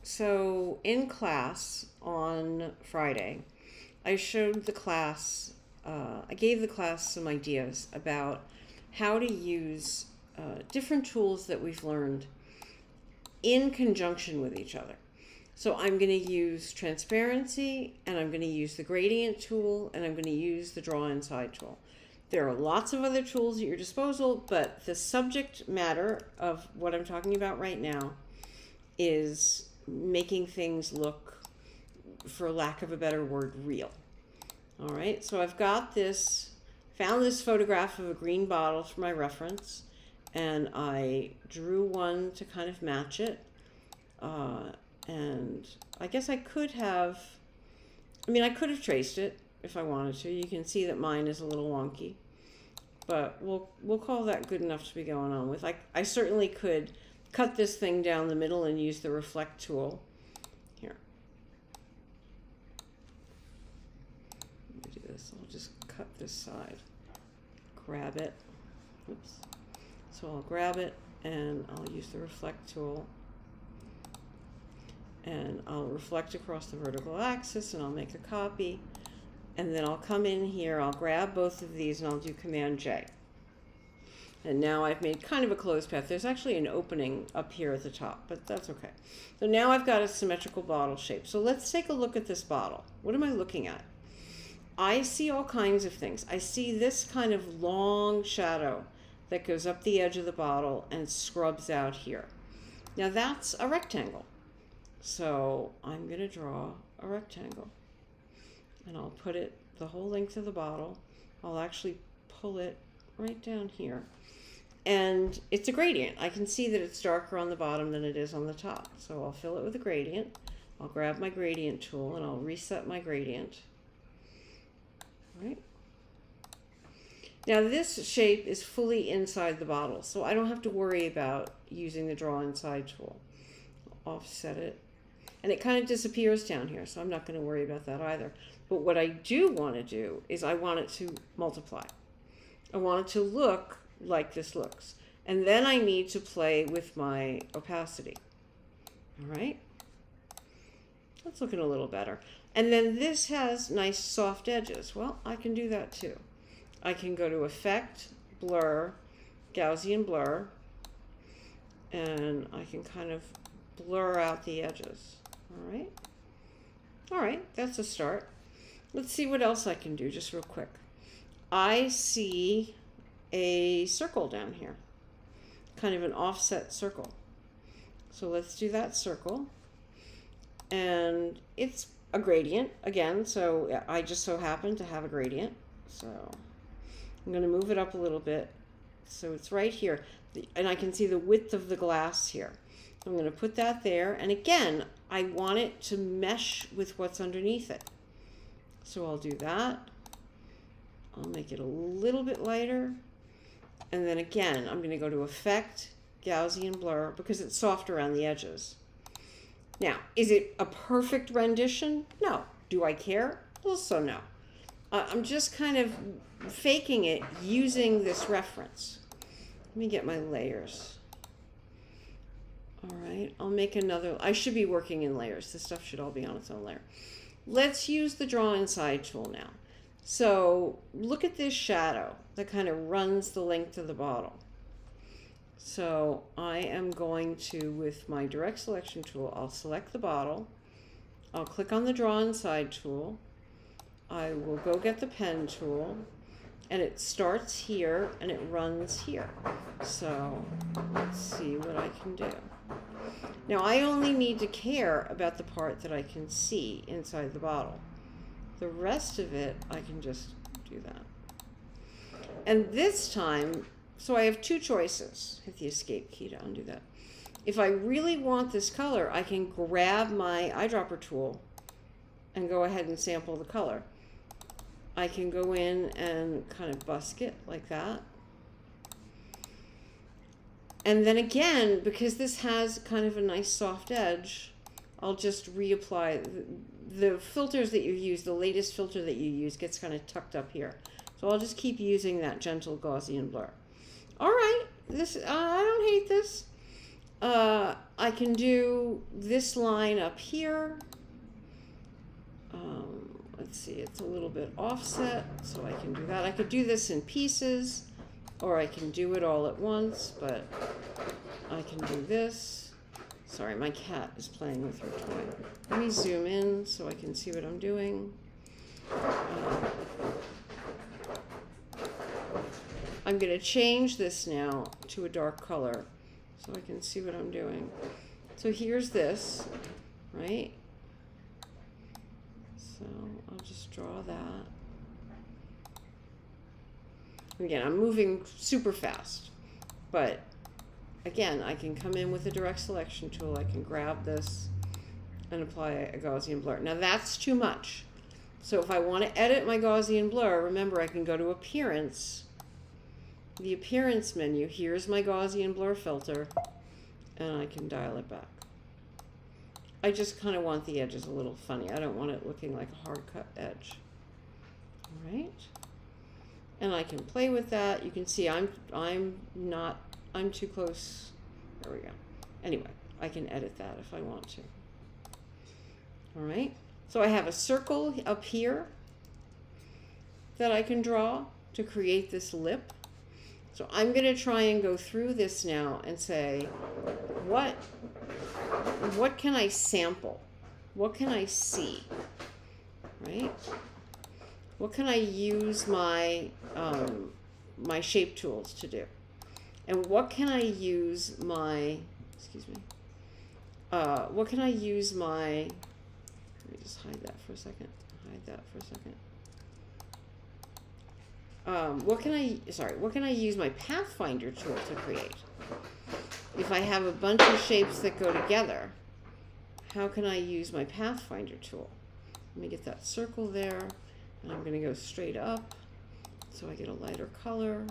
So in class on Friday, I showed the class, I gave the class some ideas about how to use different tools that we've learned in conjunction with each other. So I'm going to use transparency, and I'm going to use the gradient tool, and I'm going to use the draw inside tool. There are lots of other tools at your disposal, but the subject matter of what I'm talking about right now is making things look, for lack of a better word, real. All right, so I've got this, found this photograph of a green bottle for my reference, and I drew one to kind of match it. And I guess I could have, I could have traced it if I wanted to. You can see that mine is a little wonky, but we'll call that good enough to be going on with. I certainly could cut this thing down the middle and use the reflect tool. Here. Let me do this. I'll just cut this side. Grab it. Oops. So I'll grab it and I'll use the reflect tool. And I'll reflect across the vertical axis, and I'll make a copy. And then I'll come in here, I'll grab both of these, and I'll do Command J. And now I've made kind of a closed path. There's actually an opening up here at the top, but that's okay. So now I've got a symmetrical bottle shape. So let's take a look at this bottle. What am I looking at? I see all kinds of things. I see this kind of long shadow that goes up the edge of the bottle and scrubs out here. Now that's a rectangle. So I'm going to draw a rectangle, and I'll put it the whole length of the bottle. I'll actually pull it right down here, and it's a gradient. I can see that it's darker on the bottom than it is on the top. So I'll fill it with a gradient. I'll grab my gradient tool and I'll reset my gradient. All right. Now this shape is fully inside the bottle, so I don't have to worry about using the draw inside tool. I'll offset it. And it kind of disappears down here, so I'm not going to worry about that either. But what I do want to do is I want it to multiply. I want it to look like this looks. And then I need to play with my opacity. All right? That's looking a little better. And then this has nice soft edges. Well, I can do that too. I can go to Effect, Blur, Gaussian Blur, and I can kind of blur out the edges. All right, that's a start. Let's see what else I can do just real quick. I see a circle down here, kind of an offset circle. So let's do that circle. And it's a gradient again, so I just so happen to have a gradient. So I'm going to move it up a little bit so it's right here, and I can see the width of the glass here. I'm going to put that there, and again, I want it to mesh with what's underneath it. So I'll do that. I'll make it a little bit lighter, and then again, I'm going to go to Effect, Gaussian Blur, because it's soft around the edges. Now, is it a perfect rendition? No. Do I care? Also no. I'm just kind of faking it using this reference. Let me get my layers. All right, I'll make another. I should be working in layers. This stuff should all be on its own layer. Let's use the draw inside tool now. So look at this shadow that kind of runs the length of the bottle. So I am going to, with my direct selection tool, I'll select the bottle. I'll click on the draw inside tool. I will go get the pen tool, and it starts here and it runs here. So let's see what I can do. Now I only need to care about the part that I can see inside the bottle. The rest of it, I can just do that. And this time, so I have two choices. Hit the escape key to undo that. If I really want this color, I can grab my eyedropper tool and go ahead and sample the color. I can go in and kind of busk it like that. And then again, because this has kind of a nice soft edge, I'll just reapply the filters that you use. The latest filter that you use gets kind of tucked up here. So I'll just keep using that gentle Gaussian blur. All right, this I don't hate this. I can do this line up here. Let's see, it's a little bit offset, so I can do that. I could do this in pieces, or I can do it all at once, but I can do this. Sorry, my cat is playing with her toy. Let me zoom in so I can see what I'm doing. I'm going to change this now to a dark color so I can see what I'm doing. So here's this, right? So I'll just draw that. Again, I'm moving super fast, but again, I can come in with a direct selection tool. I can grab this and apply a Gaussian blur. Now that's too much. So if I want to edit my Gaussian blur, remember I can go to Appearance, the Appearance menu. Here's my Gaussian blur filter, and I can dial it back. I just kind of want the edges a little funny. I don't want it looking like a hard cut edge. All right. And I can play with that. You can see I'm too close. There we go. Anyway, I can edit that if I want to. All right. So I have a circle up here that I can draw to create this lip. So I'm going to try and go through this now and say, what can I sample? What can I see? Right? What can I use my my shape tools to do? And what can I use my, excuse me, what can I use my, let me just hide that for a second. Hide that for a second. What can I use my Pathfinder tool to create? If I have a bunch of shapes that go together, how can I use my Pathfinder tool? Let me get that circle there, and I'm going to go straight up so I get a lighter color.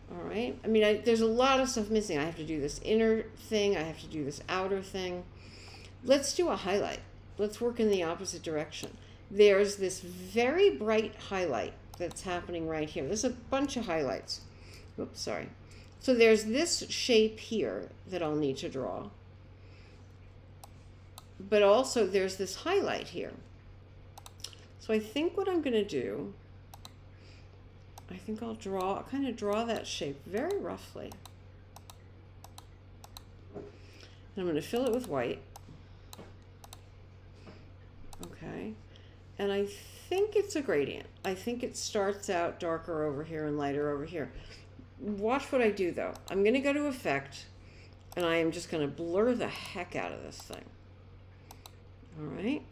All right. I mean, there's a lot of stuff missing. I have to do this inner thing. I have to do this outer thing. Let's do a highlight. Let's work in the opposite direction. There's this very bright highlight that's happening right here. There's a bunch of highlights. Oops, sorry. So there's this shape here that I'll need to draw. But also there's this highlight here. So I think what I'm going to do, I think I'll kind of draw that shape very roughly. And I'm going to fill it with white. Okay. And I think it's a gradient. I think it starts out darker over here and lighter over here. Watch what I do though. I'm going to go to Effect, and I am just going to blur the heck out of this thing. All right.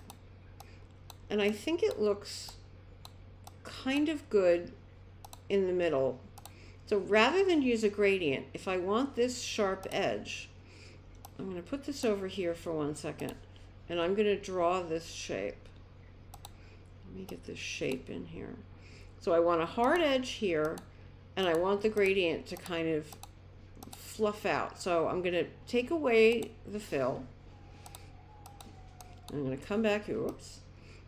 And I think it looks kind of good in the middle. So rather than use a gradient, if I want this sharp edge, I'm going to put this over here for 1 second, and I'm going to draw this shape. Let me get this shape in here. So I want a hard edge here, and I want the gradient to kind of fluff out. So I'm going to take away the fill. I'm going to come back here. Whoops.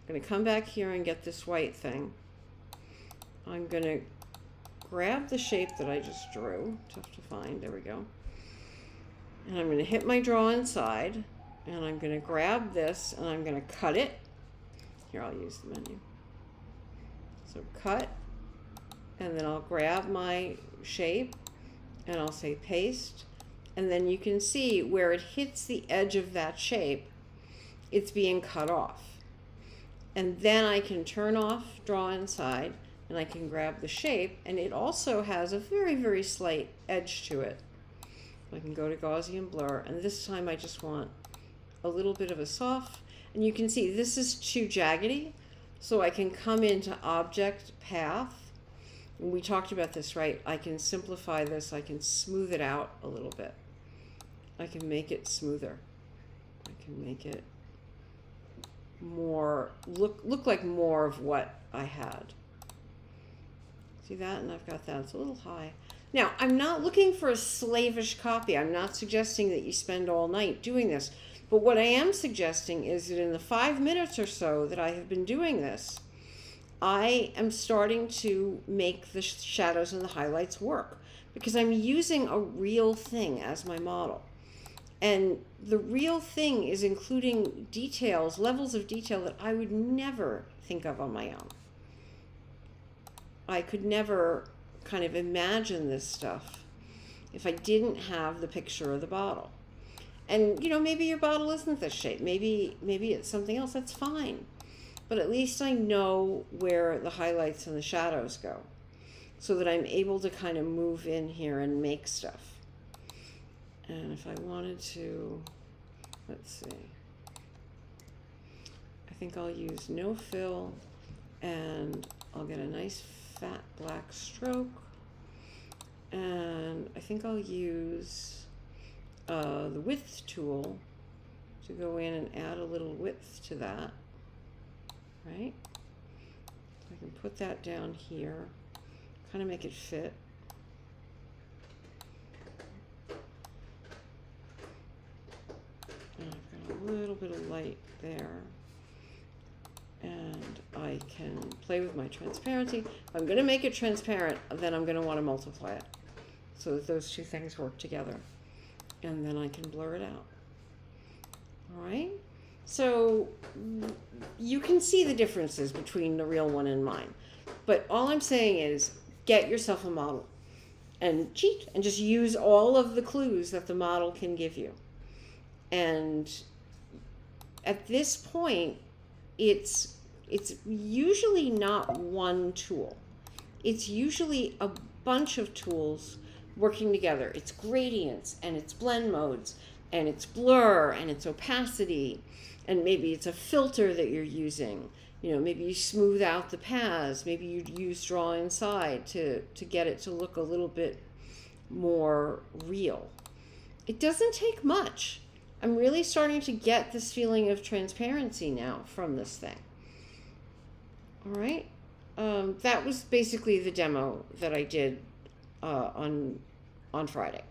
I'm going to come back here and get this white thing. I'm going to grab the shape that I just drew. Tough to find. There we go. And I'm going to hit my draw inside, and I'm going to grab this, and I'm going to cut it. Here, I'll use the menu. So cut, and then I'll grab my shape, and I'll say paste, and then you can see where it hits the edge of that shape, it's being cut off. And then I can turn off draw inside, and I can grab the shape, and it also has a very, very slight edge to it. I can go to Gaussian blur, and this time I just want a little bit of a soft, and you can see this is too jaggedy, so I can come into Object, Path, and we talked about this, right? I can simplify this, I can smooth it out a little bit. I can make it smoother. I can make it more, look like more of what I had. See that? And I've got that. It's a little high. Now, I'm not looking for a slavish copy. I'm not suggesting that you spend all night doing this. But what I am suggesting is that in the 5 minutes or so that I have been doing this, I am starting to make the shadows and the highlights work because I'm using a real thing as my model. And the real thing is including details, levels of detail that I would never think of on my own. I could never kind of imagine this stuff if I didn't have the picture of the bottle. And, you know, maybe your bottle isn't this shape. Maybe it's something else. That's fine. But at least I know where the highlights and the shadows go, so that I'm able to kind of move in here and make stuff. And if I wanted to, let's see, I think I'll use no fill, and I'll get a nice fat black stroke. And I think I'll use the width tool to go in and add a little width to that, right? I can put that down here, kind of make it fit. And I've got a little bit of light there. And I can play with my transparency. If I'm going to make it transparent, then I'm going to want to multiply it so that those two things work together. And then I can blur it out. All right? So you can see the differences between the real one and mine. But all I'm saying is get yourself a model and cheat and just use all of the clues that the model can give you. And at this point, it's usually not one tool. It's usually a bunch of tools working together. It's gradients, and it's blend modes, and it's blur, and it's opacity, and maybe it's a filter that you're using. You know, maybe you smooth out the paths. Maybe you use draw inside to get it to look a little bit more real. It doesn't take much. I'm really starting to get this feeling of transparency now from this thing. All right. That was basically the demo that I did on Friday.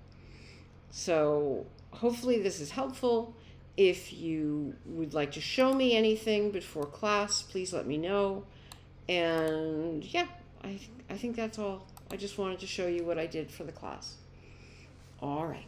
So hopefully this is helpful. If you would like to show me anything before class, please let me know. And yeah, I think that's all. I just wanted to show you what I did for the class. All right.